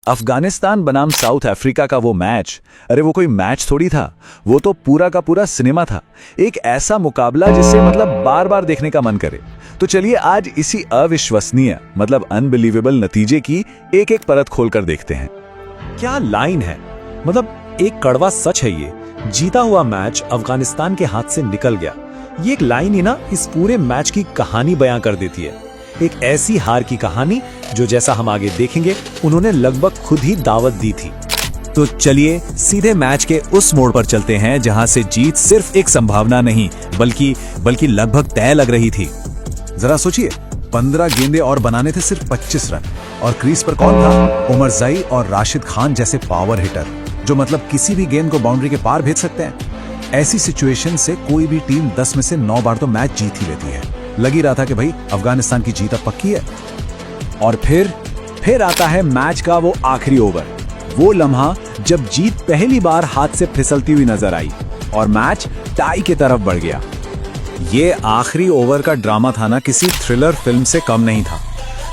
अफगानिस्तान बनाम south Africa का वो मैच, अरे वो कोई मैच थोड़ी था, वो तो पूरा का पूरा सिनेमा था। एक ऐसा मुकाबला जिसे मतलब बार बार देखने का मन करे। तो चलिए आज इसी अविश्वसनीय मतलब अनबिलीवेबल नतीजे की एक एक परत खोलकर देखते हैं। क्या लाइन है, मतलब एक कड़वा सच है ये। जीता हुआ मैच अफगानिस्तान के हाथ से निकल गया। ये एक लाइन ही ना इस पूरे मैच की कहानी बयां कर देती है। एक ऐसी हार की कहानी जो, जैसा हम आगे देखेंगे, उन्होंने लगभग खुद ही दावत दी थी। तो चलिए सीधे मैच के उस मोड़ पर चलते हैं जहां से जीत सिर्फ एक संभावना नहीं बल्कि लगभग तय लग रही थी। जरा सोचिए, 15 गेंदे और बनाने थे सिर्फ 25 रन, और क्रीज पर कौन था? उमर जई और राशिद खान जैसे पावर हिटर जो मतलब किसी भी गेंद को बाउंड्री के पार भेज सकते हैं। ऐसी सिचुएशन से कोई भी टीम 10 में से 9 बार तो मैच जीत ही लेती है। लग ही रहा था कि भाई अफगानिस्तान की जीत अब पक्की है। और फिर आता है मैच का वो आखिरी ओवर, वो लम्हा जब जीत पहली बार हाथ से फिसलती हुई नजर आई और मैच टाई की तरफ बढ़ गया। ये आखिरी ओवर का ड्रामा था ना, किसी थ्रिलर फिल्म से कम नहीं था।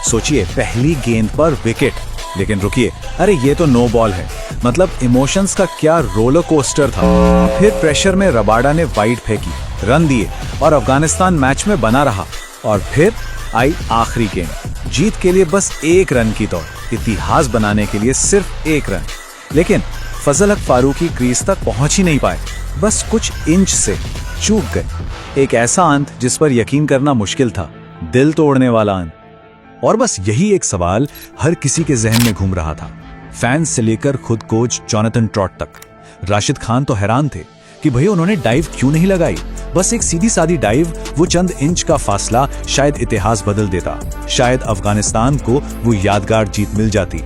सोचिए, पहली गेंद पर विकेट, लेकिन रुकिए, अरे ये तो नो बॉल है। मतलब इमोशंस का क्या रोलर कोस्टर था। फिर प्रेशर में रबाडा ने वाइड फेंकी, रन दिए और अफगानिस्तान मैच में बना रहा। और फिर आई आखिरी गेंद, जीत के लिए बस 1 रन की दौड़, इतिहास बनाने के लिए सिर्फ 1 रन। लेकिन फजल हक फारूकी क्रीज तक पहुंच ही नहीं पाए, बस कुछ इंच से चूक गए। एक ऐसा अंत जिस पर यकीन करना मुश्किल था, दिल तोड़ने वाला अंत। और बस यही एक सवाल हर किसी के जहन में घूम रहा था, फैंस से लेकर खुद कोच जोनाथन ट्रॉट तक। राशिद खान तो हैरान थे कि भाई उन्होंने डाइव क्यों नहीं लगाई। बस एक सीधी सादी डाइव, वो चंद इंच का फासला शायद इतिहास बदल देता, शायद अफगानिस्तान को वो यादगार जीत मिल जाती।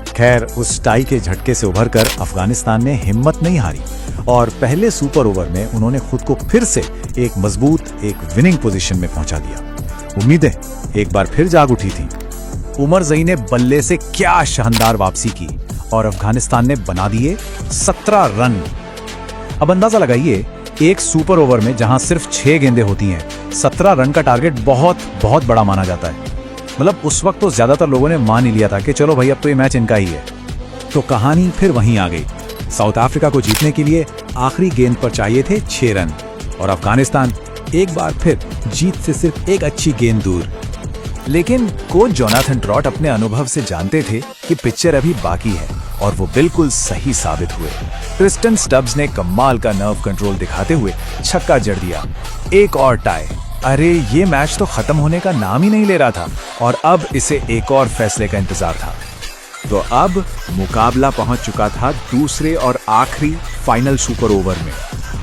खैर, उस टाई के झटके से उभरकर अफगानिस्तान ने हिम्मत नहीं हारी और पहले सुपर ओवर में उन्होंने खुद को फिर से एक मजबूत, एक विनिंग पोजीशन में पहुंचा दिया। उम्मीदें एक बार फिर जाग उठी थी। उमर जई ने बल्ले से क्या शानदार वापसी की और अफगानिस्तान ने बना दिए 17 रन। अब अंदाजा लगाइए, एक सुपर ओवर में जहां सिर्फ 6 गेंदें होती हैं, 17 रन का टारगेट बहुत बड़ा माना जाता है। मतलब उस वक्त तो ज्यादातर लोगों ने मान ही लिया था कि चलो भाई अब तो ये मैच इनका ही है। तो कहानी फिर वहीं आ गई। साउथ अफ्रीका को जीतने के लिए आखिरी गेंद पर चाहिए थे 6 रन और अफगानिस्तान एक बार फिर जीत से सिर्फ एक अच्छी गेंद दूर। लेकिन कोच जोनाथन ट्रॉट अपने अनुभव से जानते थे कि पिक्चर अभी बाकी है, और वो बिल्कुल सही साबित हुए। क्रिस्टन स्टब्स ने कमाल का नर्व कंट्रोल दिखाते हुए छक्का जड़ दिया। एक और टाई। अरे ये मैच तो खत्म होने का नाम ही नहीं ले रहा था और अब इसे एक और फैसले का इंतजार था। तो अब मुकाबला पहुंच चुका था दूसरे और आखिरी फाइनल सुपर ओवर में,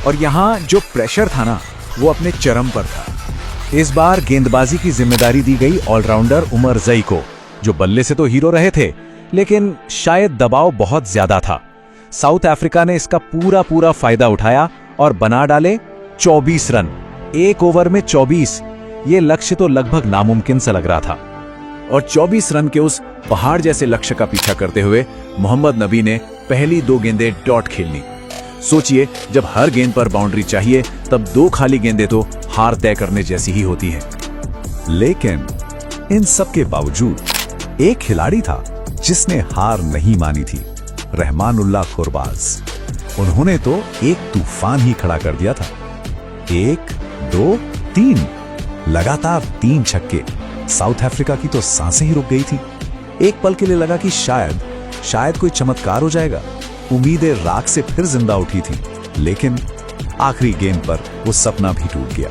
और यहाँ जो प्रेशर था ना, वो अपने चरम पर था। इस बार गेंदबाजी की जिम्मेदारी दी गई ऑलराउंडर उमर जई को, जो बल्ले से तो हीरो रहे थे, लेकिन शायद दबाव बहुत ज्यादा था। साउथ अफ्रीका ने इसका पूरा फायदा उठाया और बना डाले 24 रन। एक ओवर में 24, ये लक्ष्य तो लगभग नामुमकिन सा लग रहा था। और 24 रन के उस पहाड़ जैसे लक्ष्य का पीछा करते हुए मोहम्मद नबी ने पहली 2 गेंदें डॉट खेलनी। सोचिए, जब हर गेंद पर बाउंड्री चाहिए तब 2 खाली गेंदें तो हार तय करने जैसी ही होती हैं। लेकिन इन सब के बावजूद एक खिलाड़ी था जिसने हार नहीं मानी थी, रहमानुल्लाह खुरबाज। उन्होंने तो एक तूफान ही खड़ा कर दिया था। 1, 2, 3 लगातार 3 छक्के। साउथ अफ्रीका की तो सांसें ही रुक गई थी। एक पल के लिए लगा कि शायद कोई चमत्कार हो जाएगा। उम्मीदें राख से फिर जिंदा उठी थी, लेकिन आखिरी गेंद पर वो सपना भी टूट गया।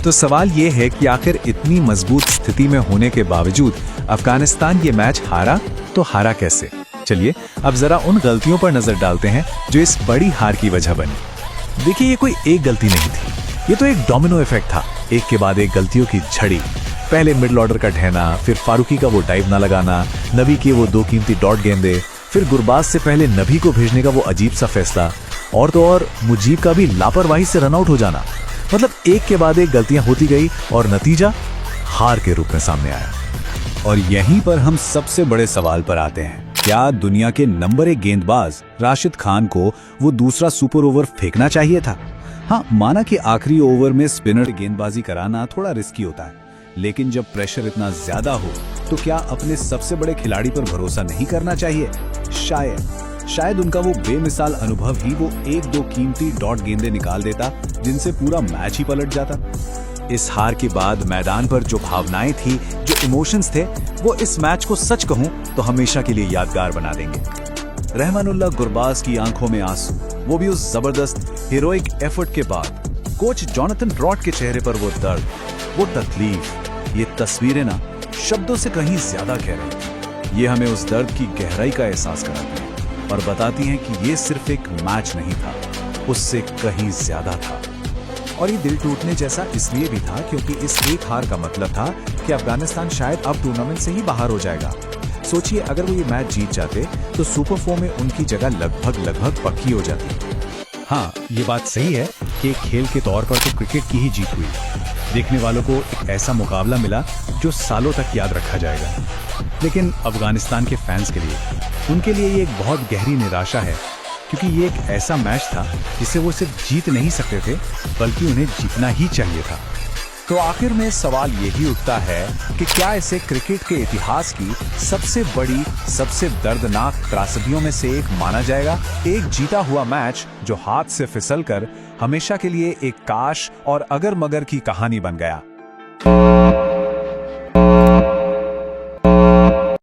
तो सवाल ये है कि आखिर इतनी मजबूत स्थिति में होने के बावजूद अफगानिस्तान ये मैच हारा तो हारा कैसे? चलिए अब जरा उन गलतियों पर नजर डालते हैं जो इस बड़ी हार की वजह बनी। देखिए, ये कोई एक गलती नहीं थी, ये तो एक डोमिनो इफेक्ट था, एक के बाद एक गलतियों की झड़ी। पहले मिडिल ऑर्डर का ढहना, फिर फारूकी का वो डाइव ना लगाना, नबी के वो 2 कीमती डॉट गेंदे, फिर गुरबाज से पहले नबी को भेजने का वो अजीब सा फैसला, और तो और मुजीब का भी लापरवाही से रनआउट हो जाना। मतलब एक के बाद एक गलतियां होती गई और नतीजा हार के रूप में सामने आया। और यहीं पर हम सबसे बड़े सवाल पर आते हैं, क्या दुनिया के नंबर 1 गेंदबाज राशिद खान को वो दूसरा सुपर ओवर फेंकना चाहिए था? हाँ, माना कि आखिरी ओवर में स्पिनर गेंदबाजी कराना थोड़ा रिस्की होता है, लेकिन जब प्रेशर इतना ज्यादा हो तो क्या अपने सबसे बड़े खिलाड़ी पर भरोसा नहीं करना चाहिए? शायद उनका वो बेमिसाल अनुभव ही वो 1-2 कीमती डॉट गेंदें निकाल देता जिनसे पूरा मैच ही पलट जाता। इस हार के बाद मैदान पर जो भावनाएं थी, जो इमोशंस थे, वो इस मैच को सच कहूं तो हमेशा के लिए यादगार बना देंगे। रहमानुल्लाह गुरबाज की आंखों में आंसू, वो भी उस जबरदस्त हीरोइक एफर्ट के बाद। कोच जॉनथन ट्रॉट के चेहरे पर वो दर्द, वो तकलीफ, ये तस्वीरें ना शब्दों से कहीं ज्यादा कह रही। ये हमें उस दर्द की गहराई का एहसास कराती हैं और बताती हैं कि ये सिर्फ एक मैच नहीं था, उससे कहीं ज्यादा था। और ये दिल टूटने जैसा इसलिए भी था क्योंकि इस एक हार का मतलब था कि अफगानिस्तान शायद अब टूर्नामेंट से ही बाहर हो जाएगा। सोचिए, अगर वो ये मैच जीत जाते तो सुपर 4 में उनकी जगह लगभग पक्की हो जाती। हाँ, ये बात सही है कि एक खेल के तौर पर तो क्रिकेट की ही जीत हुई। देखने वालों को एक ऐसा मुकाबला मिला जो सालों तक याद रखा जाएगा। लेकिन अफगानिस्तान के फैंस के लिए, उनके लिए ये एक बहुत गहरी निराशा है, क्योंकि ये एक ऐसा मैच था जिसे वो सिर्फ जीत नहीं सकते थे, बल्कि उन्हें जीतना ही चाहिए था। तो आखिर में सवाल यही उठता है कि क्या इसे क्रिकेट के इतिहास की सबसे बड़ी, सबसे दर्दनाक त्रासदियों में से एक माना जाएगा? एक जीता हुआ मैच जो हाथ से फिसलकर हमेशा के लिए एक काश और अगर मगर की कहानी बन गया।